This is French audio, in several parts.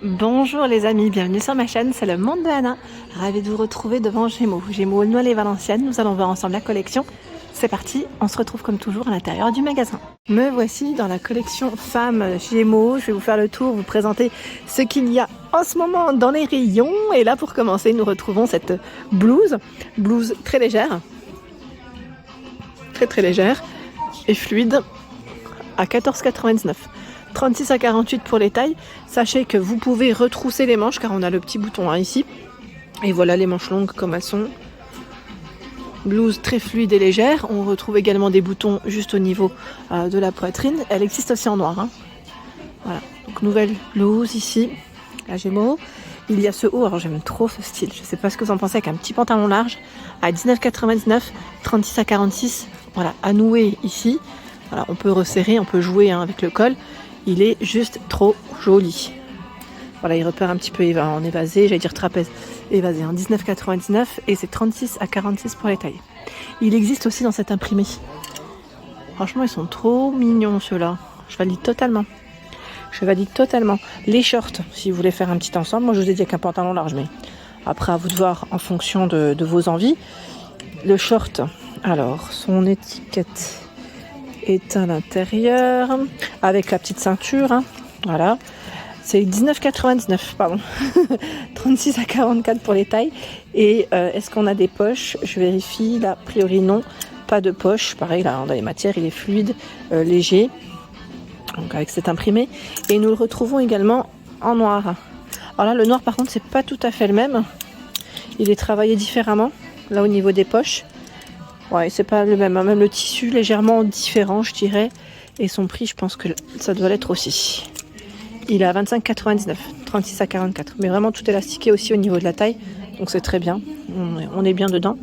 Bonjour les amis, bienvenue sur ma chaîne, c'est le monde de Anna. Ravi de vous retrouver devant Gémeaux. Gémeaux Aulnoy et Valenciennes, nous allons voir ensemble la collection. C'est parti, on se retrouve comme toujours à l'intérieur du magasin. Me voici dans la collection femmes Gémeaux. Je vais vous faire le tour, vous présenter ce qu'il y a en ce moment dans les rayons. Et là pour commencer, nous retrouvons cette blouse très légère. Très légère et fluide à 14,99 €. 36 à 48 pour les tailles. Sachez que vous pouvez retrousser les manches car on a le petit bouton ici. Et voilà les manches longues comme elles sont. Blouse très fluide et légère. On retrouve également des boutons juste au niveau de la poitrine. Elle existe aussi en noir. Voilà. Donc nouvelle blouse ici. La Gémeaux. Il y a ce haut. Alors j'aime trop ce style. Je ne sais pas ce que vous en pensez avec un petit pantalon large à 19,99 €. 36 à 46. Voilà, à nouer ici. Voilà, on peut resserrer, on peut jouer avec le col. Il est juste trop joli. Voilà, il repère un petit peu en évasé, j'allais dire trapèze évasé, 19,99 € et c'est 36 à 46 pour les tailles. Il existe aussi dans cet imprimé. Franchement, ils sont trop mignons ceux-là. Je valide totalement. Les shorts, si vous voulez faire un petit ensemble, moi je vous ai dit avec un pantalon large, mais après à vous de voir en fonction de vos envies. Le short, alors son étiquette est à l'intérieur avec la petite ceinture, voilà, c'est 19,99 €, pardon. 36 à 44 pour les tailles. Et est-ce qu'on a des poches? Je vérifie, là a priori non, pas de poche. Pareil là dans les matières il est fluide, léger, donc avec cet imprimé. Et nous le retrouvons également en noir. Alors là le noir par contre c'est pas tout à fait le même, il est travaillé différemment là au niveau des poches. Ouais, c'est pas le même, même le tissu légèrement différent, je dirais. Et son prix, je pense que ça doit l'être aussi. Il est à 25,99 €, 36 à 44. Mais vraiment tout élastiqué aussi au niveau de la taille. Donc c'est très bien. On est bien dedans.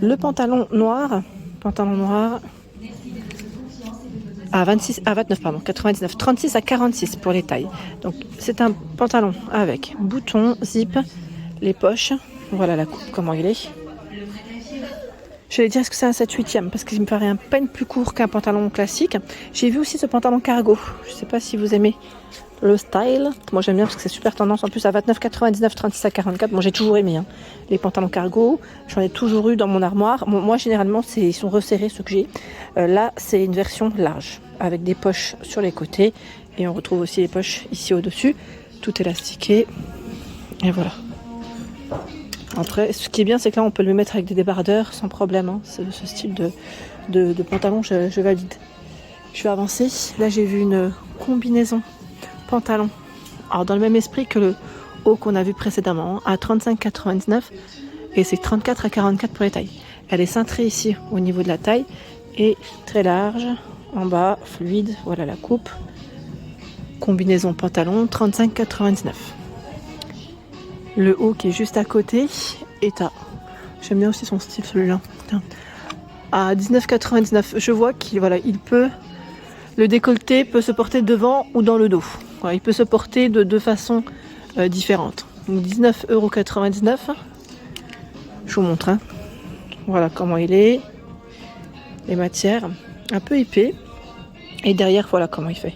Le pantalon noir à 29, pardon, 99, 36 à 46 pour les tailles. Donc c'est un pantalon avec bouton, zip, les poches. Voilà la coupe, comment il est. Je vais dire est-ce que c'est un 7/8e parce qu'il me paraît un peine plus court qu'un pantalon classique. J'ai vu aussi ce pantalon cargo. Je ne sais pas si vous aimez le style. Moi j'aime bien parce que c'est super tendance. En plus à 29,99, 36 à 44. Bon, j'ai toujours aimé les pantalons cargo. J'en ai toujours eu dans mon armoire. Bon, moi généralement ils sont resserrés ceux que j'ai. Là c'est une version large avec des poches sur les côtés. Et on retrouve aussi les poches ici au-dessus. Tout élastiqué. Et voilà. Après, ce qui est bien, c'est que là, on peut le mettre avec des débardeurs sans problème. C'est ce style de pantalon, je valide. Je vais avancer. Là, j'ai vu une combinaison pantalon. Alors, dans le même esprit que le haut qu'on a vu précédemment, à 35,99 € et c'est 34 à 44 pour les tailles. Elle est cintrée ici au niveau de la taille et très large en bas, fluide. Voilà la coupe. Combinaison pantalon, 35,99 €. Le haut qui est juste à côté est à... J'aime bien aussi son style celui-là. À 19,99 €. Je vois qu'il peut... Le décolleté peut se porter devant ou dans le dos. Voilà, il peut se porter de deux façons différentes. Donc 19,99 €. Je vous montre. Voilà comment il est. Les matières. Un peu épais. Et derrière, voilà comment il fait.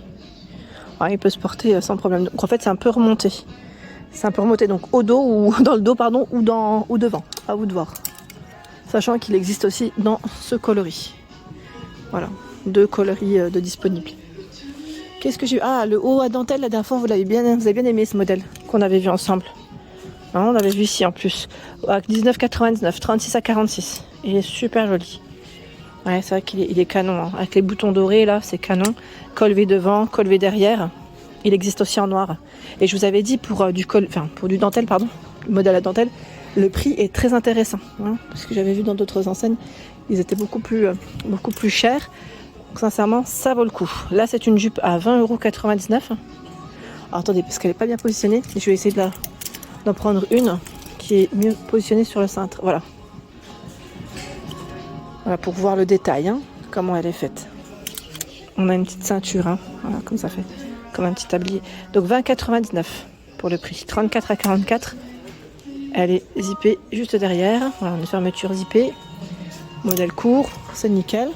Alors, il peut se porter sans problème. Donc en fait, c'est un peu remonté. C'est un peu remonté donc au dos ou dans le dos pardon ou devant, à vous de voir. Sachant qu'il existe aussi dans ce coloris. Voilà, deux coloris de disponibles. Qu'est-ce que j'ai eu? Ah, le haut à dentelle la dernière fois, vous avez bien aimé ce modèle qu'on avait vu ensemble. Non, on l'avait vu ici en plus. À 19,99, 36 à 46. Il est super joli. Ouais, c'est vrai qu'il est canon. Avec les boutons dorés là, c'est canon. Col V devant, col V derrière. Il existe aussi en noir. Et je vous avais dit pour du dentelle, pardon, modèle à dentelle, le prix est très intéressant. Parce que j'avais vu dans d'autres enseignes, ils étaient beaucoup plus chers. Donc sincèrement, ça vaut le coup. Là, c'est une jupe à 20,99 €. Alors attendez, parce qu'elle n'est pas bien positionnée. Je vais essayer d'en prendre une qui est mieux positionnée sur le cintre. Voilà. Voilà pour voir le détail, comment elle est faite. On a une petite ceinture, voilà, comme ça fait. Comme un petit tablier. Donc 20,99 € pour le prix. 34 à 44. Elle est zippée juste derrière. Voilà, une fermeture zippée. Modèle court, c'est nickel.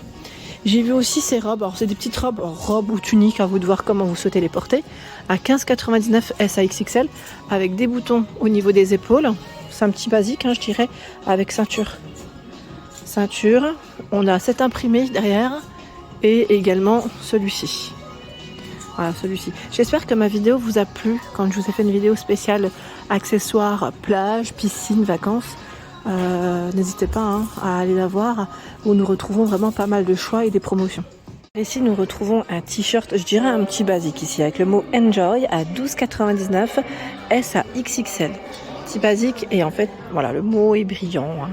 J'ai vu aussi ces robes, alors c'est des petites robes ou tuniques, à vous de voir comment vous souhaitez les porter, à 15,99 S à XXL, avec des boutons au niveau des épaules. C'est un petit basique, hein, je dirais, avec ceinture. Ceinture, on a cet imprimé derrière, et également celui-ci. Voilà, celui-ci. J'espère que ma vidéo vous a plu, quand je vous ai fait une vidéo spéciale accessoires, plage, piscine, vacances. N'hésitez pas à aller la voir, où nous retrouvons vraiment pas mal de choix et des promotions. Ici nous retrouvons un t-shirt, je dirais un petit basique ici, avec le mot Enjoy à 12,99 S à XXL. Petit basique, et en fait voilà, le mot est brillant, hein,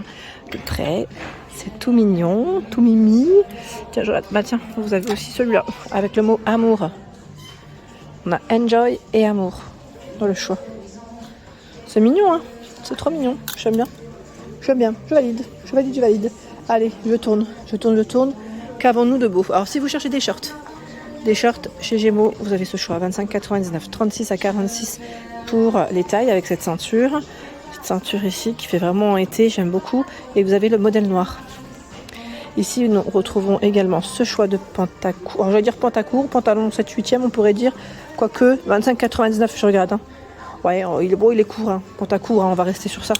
de trait, c'est tout mignon, tout mimi. Tiens, tiens, vous avez aussi celui-là avec le mot amour. On a Enjoy et amour dans le choix. C'est mignon, hein, c'est trop mignon, j'aime bien. J'aime bien, je valide. Allez, je tourne. Qu'avons-nous de beau? Alors si vous cherchez des shorts chez Gémeaux, vous avez ce choix, 25,99, 36 à 46 pour les tailles avec cette ceinture. Cette ceinture ici qui fait vraiment été, j'aime beaucoup. Et vous avez le modèle noir. Ici, nous retrouvons également ce choix de pantacourt. Alors je vais dire pantacourt, pantalon 7/8e, on pourrait dire. Quoique, 25,99, je regarde. Hein. Ouais, il est beau, il est court. Hein. Pantacourt, hein, on va rester sur ça.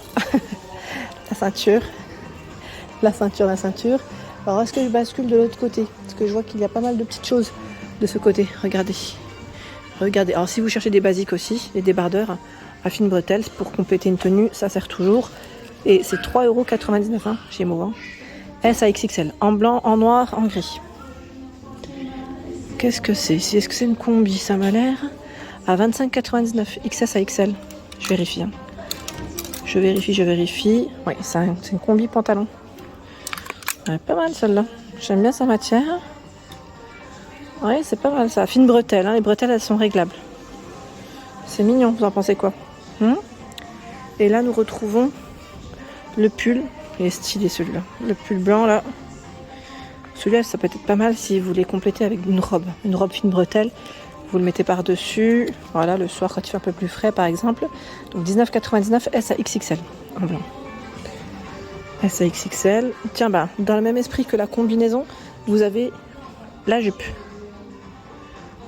La ceinture. Alors est-ce que je bascule de l'autre côté? Parce que je vois qu'il y a pas mal de petites choses de ce côté. Regardez. Alors si vous cherchez des basiques aussi, les débardeurs à fines bretelles pour compléter une tenue, ça sert toujours. Et c'est 3,99 € chez Mo. S à XXL. En blanc, en noir, en gris. Qu'est-ce que c'est? Est-ce que c'est une combi? Ça m'a l'air. À 25,99 XS à XL. Je vérifie. Hein. Je vérifie. Oui, c'est une combi pantalon. Ouais, pas mal celle-là. J'aime bien sa matière. Oui, c'est pas mal ça. Fine bretelle. Hein. Les bretelles, elles sont réglables. C'est mignon. Vous en pensez quoi? Et là, nous retrouvons le pull. Il est stylé celui-là. Le pull blanc, là. Celui-là, ça peut être pas mal si vous voulez compléter avec une robe. Une robe fine bretelle. Vous le mettez par-dessus. Voilà, le soir, quand il fait un peu plus frais, par exemple. Donc 19,99 S à XXL en blanc. S à XXL. Tiens, dans le même esprit que la combinaison, vous avez la jupe.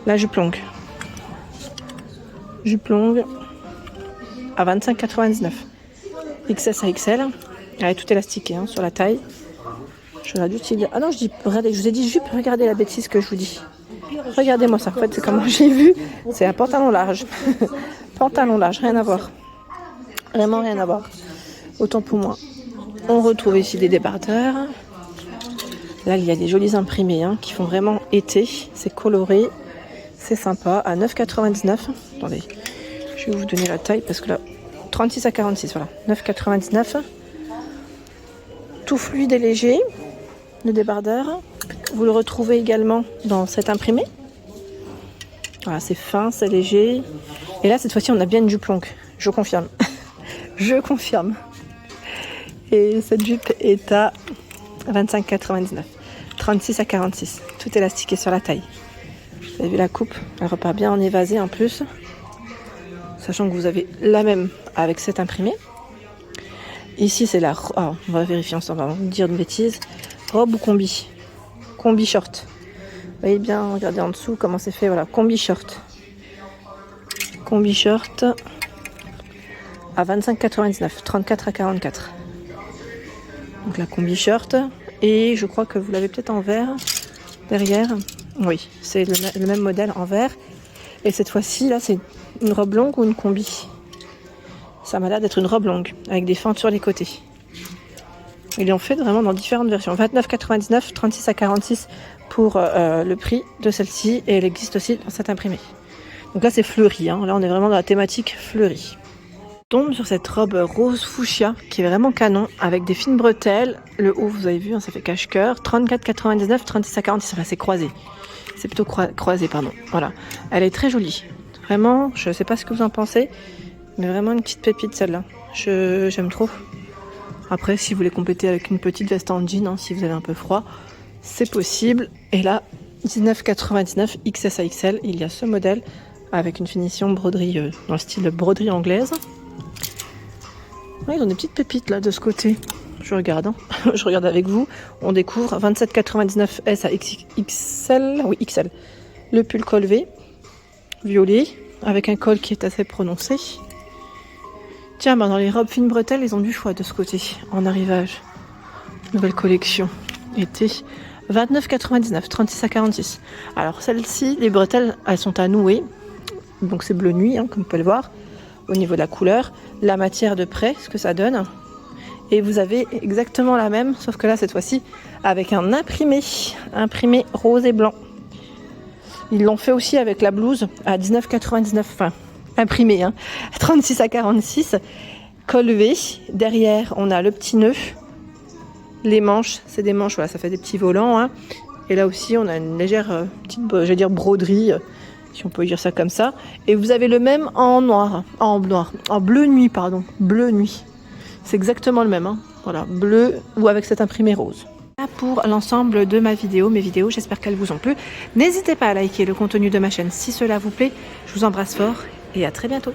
La jupe longue. Jupe longue à 25,99. XS à XL. Elle est tout élastiquée sur la taille. Je la utile. Ah non, regardez, je vous ai dit jupe. Regardez la bêtise que je vous dis. Regardez-moi ça. En fait, c'est comment j'ai vu. C'est un pantalon large. Pantalon large, rien à voir. Vraiment rien à voir. Autant pour moi. On retrouve ici des débardeurs. Là, il y a des jolis imprimés qui font vraiment été. C'est coloré. C'est sympa. À 9,99. Attendez. Je vais vous donner la taille parce que là, 36 à 46. Voilà. 9,99. Tout fluide et léger. Le débardeur. Vous le retrouvez également dans cet imprimé. Voilà, c'est fin, c'est léger. Et là, cette fois-ci, on a bien une jupe longue. Je confirme. Je confirme. Et cette jupe est à 25,99. 36 à 46. Tout élastiqué sur la taille. Vous avez vu la coupe? Elle repart bien en évasé en plus. Sachant que vous avez la même avec cet imprimé. Ici, c'est la... Oh, on va vérifier ensemble avant de dire de bêtises. Robe ou combi? Combi short. Vous voyez bien, regardez en dessous comment c'est fait. Voilà, combi short. Combi short à 25,99. 34 à 44. Donc la combi short. Et je crois que vous l'avez peut-être en vert derrière. Oui, c'est le même modèle en vert. Et cette fois-ci, là, c'est une robe longue ou une combi? Ça m'a l'air d'être une robe longue, avec des fentes sur les côtés. Ils en fait vraiment dans différentes versions. 29,99, 36 à 46 pour le prix de celle-ci. Et elle existe aussi dans cette imprimée. Donc là, c'est fleuri. Là, on est vraiment dans la thématique fleurie. On tombe sur cette robe rose fuchsia qui est vraiment canon, avec des fines bretelles. Le haut, vous avez vu, ça fait cache-cœur. 34,99, 36 à 46. Enfin, c'est croisé. C'est plutôt croisé, pardon. Voilà. Elle est très jolie. Vraiment, je ne sais pas ce que vous en pensez. Mais vraiment une petite pépite celle-là. J'aime trop. Après, si vous voulez compléter avec une petite veste en jean, si vous avez un peu froid, c'est possible. Et là, 19,99 XS à XL, il y a ce modèle avec une finition broderie dans le style broderie anglaise. Ouais, ils ont des petites pépites là de ce côté. je regarde, hein. Je regarde avec vous. On découvre 27,99 S à XL. Oui, XL. Le pull col V, violet, avec un col qui est assez prononcé. Tiens, dans les robes fines bretelles, ils ont du choix de ce côté, en arrivage. Nouvelle collection, été. 29,99, 36 à 46. Alors celle-ci, les bretelles, elles sont à nouer. Donc c'est bleu nuit, hein, comme vous pouvez le voir. Au niveau de la couleur, la matière de près, ce que ça donne. Et vous avez exactement la même, sauf que là, cette fois-ci, avec un imprimé rose et blanc. Ils l'ont fait aussi avec la blouse à 19,99, enfin, imprimé, hein, 36 à 46. Col V, derrière, on a le petit nœud. Les manches, c'est des manches, voilà, ça fait des petits volants, hein. Et là aussi, on a une légère petite, j'allais dire broderie, si on peut dire ça comme ça. Et vous avez le même en en bleu nuit, pardon, bleu nuit. C'est exactement le même, hein. Voilà, bleu ou avec cet imprimé rose. Voilà pour l'ensemble de mes vidéos, j'espère qu'elles vous ont plu. N'hésitez pas à liker le contenu de ma chaîne si cela vous plaît. Je vous embrasse fort et à très bientôt.